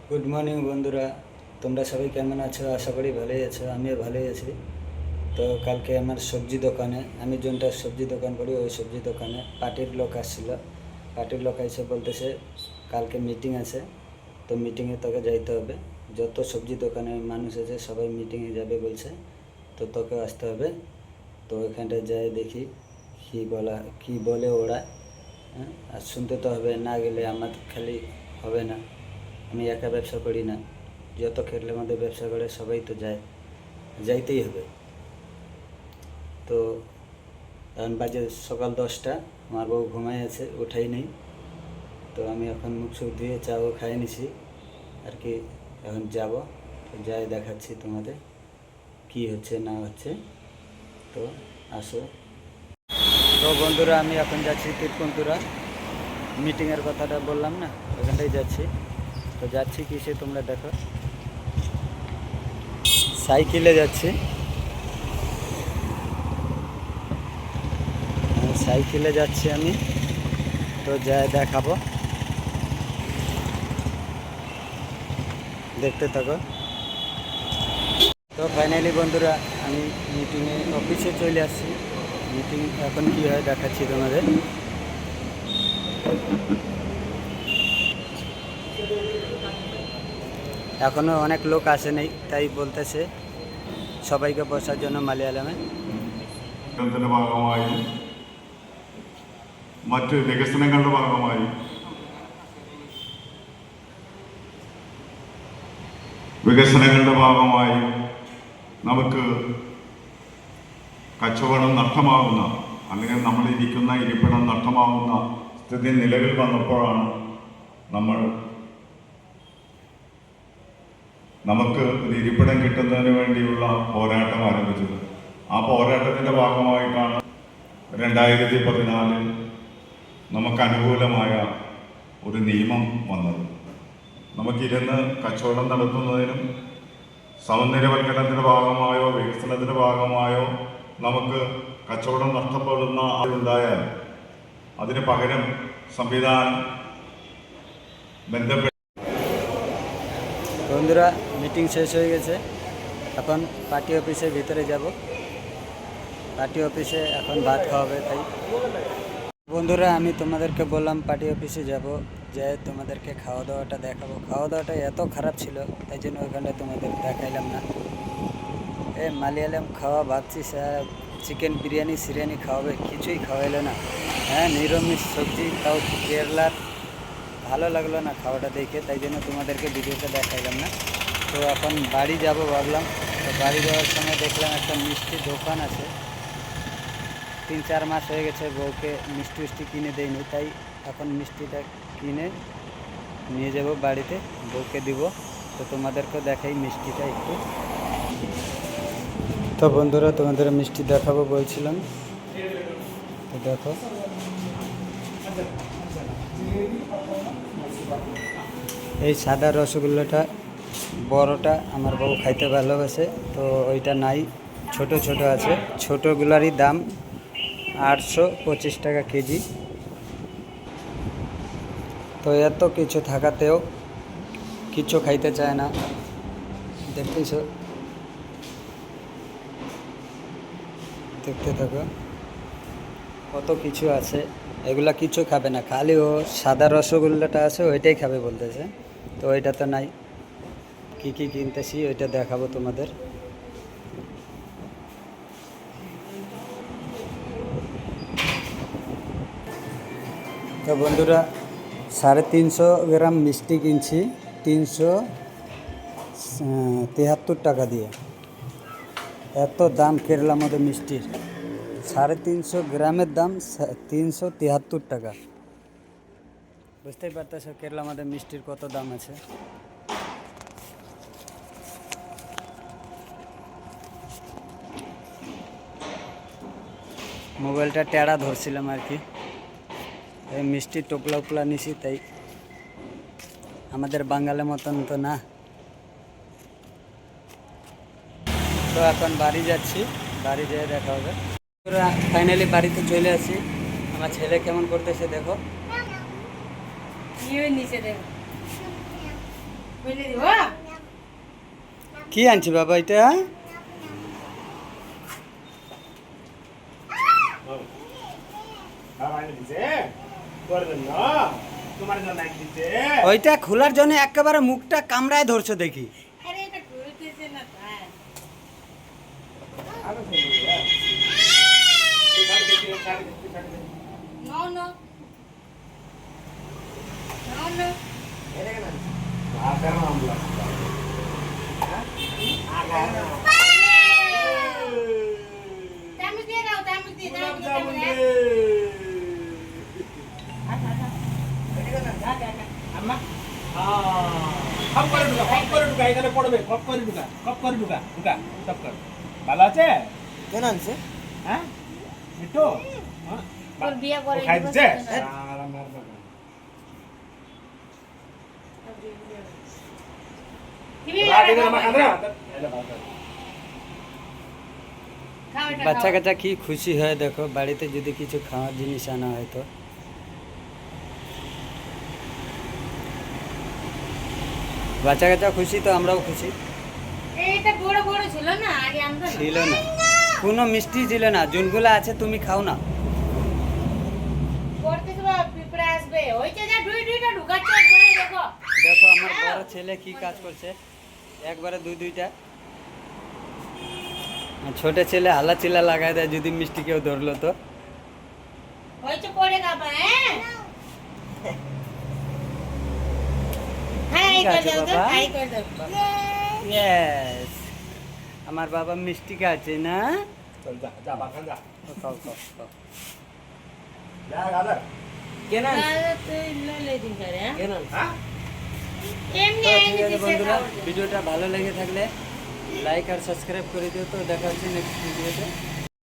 Good morning বন্ধুরা, তোমরা সবাই কেমন আছো? আশা করি ভালোই আছো, আমিও ভালোই আছি। তো কালকে আমার সবজি দোকানে, আমি যোনটা সবজি দোকান করি ওই সবজি দোকানে পার্টির লোক আসছিল। পার্টির লোক এসে বলতেছে কালকে মিটিং আছে, তো মিটিংয়ে তোকে যাইতে হবে। যত সবজি দোকানে মানুষ আছে সবাই মিটিংয়ে যাবে বলছে, তো তোকে আসতে হবে। তো ওইখানটায় যাই দেখি কী বলে ওরা। হ্যাঁ, আর শুনতে তো হবে, না গেলে আমার খালি হবে না। আমি একা ব্যবসা করি না, যত ক্ষেত্রের মধ্যে ব্যবসা করে সবাই তো যায়, যাইতেই হবে। তো এখন বাজে সকাল 10টা, আমার বউ ঘুমাই আছে, ওঠাই নেই। তো আমি এখন মুখ সুখ ধুয়ে চাও খাই নিছি আর কি। এখন যাব, তো যাই দেখাচ্ছি তোমাদের কি হচ্ছে না হচ্ছে। তো আসো। তো বন্ধুরা, আমি এখন যাচ্ছি তিরকুন্তুরা, মিটিংয়ের কথাটা বললাম না, ওখানটাই যাচ্ছি। তো যাচ্ছি কিসে তোমরা দেখো, সাইকেলে যাচ্ছি। সাইকেলে যাচ্ছি আমি, তো যাই দেখাবো, দেখতে থাকো। তো ফাইনালি বন্ধুরা, আমি মিটিংয়ে অফিসে চলে আসছি। মিটিং এখন কি হয় দেখাচ্ছি তোমাদের। এখনও অনেক লোক আসে নাই, তাই বলতেছে সবাইকে বসার জন্য মালয়ালামে। ഭാഗമായി മറ്റ് വികസനങ്ങളുടെ ഭാഗമായി നമുക്ക് കച്ചവടം നഷ്ടമാകുന്ന അല്ലെങ്കിൽ നമ്മൾ ഇരിക്കുന്ന ഇരിപ്പിടം നഷ്ടമാകുന്ന സ്ഥിതി നിലവിൽ വന്നപ്പോഴാണ് നമുക്ക് ഒരു ഇരിപ്പിടം കിട്ടുന്നതിന് വേണ്ടിയുള്ള പോരാട്ടം ആരംഭിച്ചത്. ആ പോരാട്ടത്തിൻ്റെ ഭാഗമായിട്ടാണ് 2014 നമുക്ക് അനുകൂലമായ ഒരു നിയമം വന്നത്. നമുക്കിരുന്ന് കച്ചവടം നടത്തുന്നതിനും സമനിരവൽക്കരണത്തിൻ്റെ ഭാഗമായോ വികസനത്തിൻ്റെ ഭാഗമായോ നമുക്ക് കച്ചവടം നഷ്ടപ്പെടുന്ന ഉണ്ടായാൽ അതിന് പകരം സംവിധാനം ബന്ധപ്പെട്ട്। বন্ধুরা, মিটিং শেষ হয়ে গেছে, এখন পার্টি অফিসের ভিতরে যাব। পার্টি অফিসে এখন ভাত খাওয়াবে, তাই বন্ধুরা আমি তোমাদেরকে বললাম পার্টি অফিসে যাব, যে তোমাদেরকে খাওয়া দাওয়াটা দেখাবো। খাওয়া দাওয়াটা এত খারাপ ছিল, তাই জন্য ওইখানটা তোমাদের দেখাইলাম না। মালয়ালাম খাওয়া ভাবছি, চিকেন বিরিয়ানি সিরিয়ানি খাওয়াবে, কিছুই খাওয়াইলো না। হ্যাঁ, নিরামিষ সবজি, তাও কেরালার। ভালো লাগলো না খাওয়াটা দেখে, তাই জন্য তোমাদেরকে ভিডিওটা দেখাইলাম না। তো এখন বাড়ি যাব ভাবলাম। তো বাড়ি যাওয়ার সময় দেখলাম একটা মিষ্টির দোকান আছে। 3-4 মাস হয়ে গেছে বউকে মিষ্টি কিনে দেয়নি, তাই এখন মিষ্টিটা কিনে নিয়ে যাব বাড়িতে, বউকে দিব। তো তোমাদেরকেও দেখাই মিষ্টিটা একটু। তো বন্ধুরা, তোমাদের মিষ্টি দেখাবো বলছিলাম, তো দেখো। এই সাদা রসগোল্লাটা বড়টা আমার বউ খাইতে ভালোবাসে, তো ওইটা নাই, ছোট ছোট আছে। ছোটোগুলারই দাম 825 টাকা কেজি। তো এত কিছু থাকাতেও কিছু খাইতে চায় না, দেখতেছ, দেখতে থাকো কত কিছু আছে। এগুলা কিছু খাবে না, খালি ও সাদা রসগোল্লাটা আছে ওইটাই খাবে বলতেছে। তো ওইটা তো নাই, কী কী কিনতেছি ওইটা দেখাবো তোমাদের। তো বন্ধুরা, 350 গ্রাম মিষ্টি কিনছি 373 টাকা দিয়ে। এত দাম কেরালার মধ্যে মিষ্টির, 350 গ্রামের দাম 373 টাকা। বুঝতেই পারতেছ কেরালার মধ্যে মিষ্টির কত দাম আছে। মোবাইলটা টেরা ধরছিলাম আর কি, এই মিষ্টি টোপলা উপলা নিছি, তাই আমাদের বাঙালির মতন তো না। তো এখন বাড়ি যাচ্ছি, বাড়ি যেয়ে দেখা হবে। ফাইনালি বাড়িতে চলে আসি। আমার ছেলে কেমন করতেছে দেখো। ফেলে দিব কি আনছি বাবা এটা? ওইটা খোলার জন্য একেবারে মুখটা কামড়ায় ধরছো দেখি। আরে এটা খুলতেছে না তাই নো নো নো নো চামচ দিয়ে দাও চামচ দিয়ে আম্মা খপ করে ঢুকা এখানে পড়বে খপ করে ঢুকা সব কর ভালো আছে কেন আনছে? হ্যাঁ মিঠু হ্যাঁ তোর বিয়ে করে খাই দিব দিচ্ছে সেটা না। দিবি খাও এটা বাচ্চা খাও। কাচ্চা কি খুশি হয় দেখো, বাড়িতে যদি কিছু খাওয়ার জিনিস আনা হয় তো। বাচ্চা কাচ্চা খুশি তো আমরাও খুশি। এইটা বড় বড় ছিল না আগে আনতো না ছিল না, কোনো মিষ্টি ছিল না। জুনগুলা আছে তুমি খাও না। পড়তে তো পিঁপড়া আসবে ওই যে যা দুইটা ঢুকাচ্ছে একবারে দেখো দেখো আমার বড় ছেলে কি কাজ করছে, একবারে দুইটা। আর ছোট ছেলে হালা চিল্লা লাগাই দেয় যদি মিষ্টি কেউ ধরলো তো। ওই যে পড়ে গাবা হ্যাঁ হাই ঠিক করে আছে দাও তো বাবা। হাই করে দাও ইয়েস, আমার বাবা মিষ্টি খাচ্ছে না। চল যা বাগান যা খাও খাও খাও। যা গাদা দাদা তুই ললে দিন করে হ্যাঁ এমনি তো আইনি ঠিক আছে দিছে বন্ধুরা, খাও ভিডিওটা ভালো লেগে থাকলে লাইক আর সাবস্ক্রাইব করে দিও। তো দেখা হচ্ছে নেক্সট ভিডিওতে।